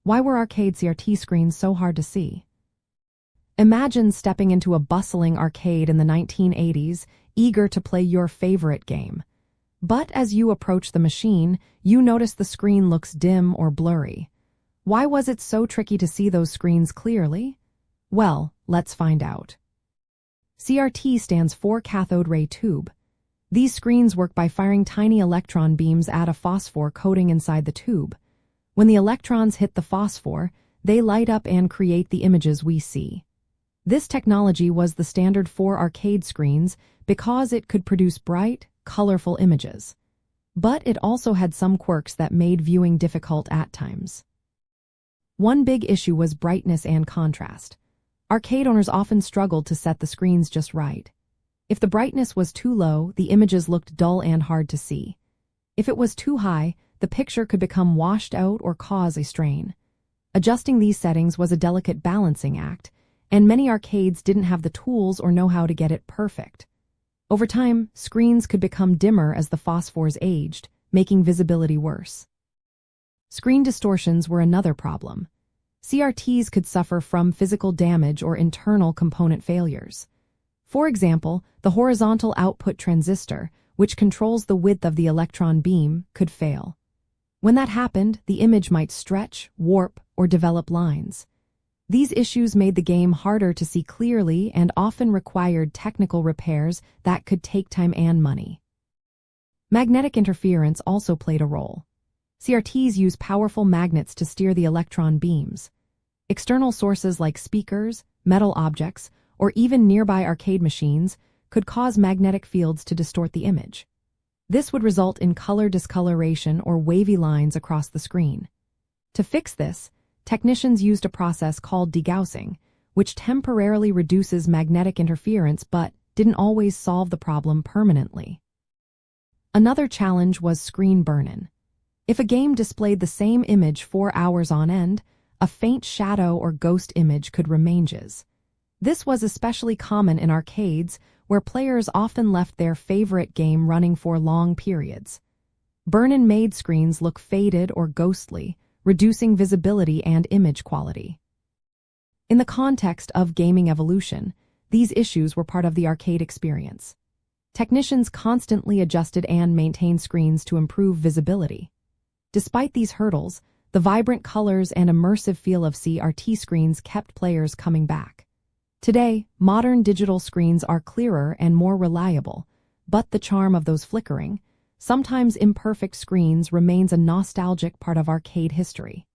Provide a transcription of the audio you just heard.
Why were arcade CRT screens so hard to see? Imagine stepping into a bustling arcade in the 1980s, eager to play your favorite game. But as you approach the machine, you notice the screen looks dim or blurry. Why was it so tricky to see those screens clearly? Well, let's find out. CRT stands for cathode ray tube. These screens work by firing tiny electron beams at a phosphor coating inside the tube. When the electrons hit the phosphor, they light up and create the images we see. This technology was the standard for arcade screens because it could produce bright, colorful images. But it also had some quirks that made viewing difficult at times. One big issue was brightness and contrast. Arcade owners often struggled to set the screens just right. If the brightness was too low, the images looked dull and hard to see. If it was too high, the picture could become washed out or cause a strain. Adjusting these settings was a delicate balancing act, and many arcades didn't have the tools or know how to get it perfect. Over time, screens could become dimmer as the phosphors aged, making visibility worse. Screen distortions were another problem. CRTs could suffer from physical damage or internal component failures. For example, the horizontal output transistor, which controls the width of the electron beam, could fail. When that happened, the image might stretch, warp, or develop lines. These issues made the game harder to see clearly and often required technical repairs that could take time and money. Magnetic interference also played a role. CRTs use powerful magnets to steer the electron beams. External sources like speakers, metal objects, or even nearby arcade machines could cause magnetic fields to distort the image. This would result in color discoloration or wavy lines across the screen. To fix this, technicians used a process called degaussing, which temporarily reduces magnetic interference but didn't always solve the problem permanently. Another challenge was screen burn-in. If a game displayed the same image for hours on end, a faint shadow or ghost image could remain. This was especially common in arcades, where players often left their favorite game running for long periods. Burn-in made screens look faded or ghostly, reducing visibility and image quality. In the context of gaming evolution, these issues were part of the arcade experience. Technicians constantly adjusted and maintained screens to improve visibility. Despite these hurdles, the vibrant colors and immersive feel of CRT screens kept players coming back. Today, modern digital screens are clearer and more reliable, but the charm of those flickering, sometimes imperfect screens remains a nostalgic part of arcade history.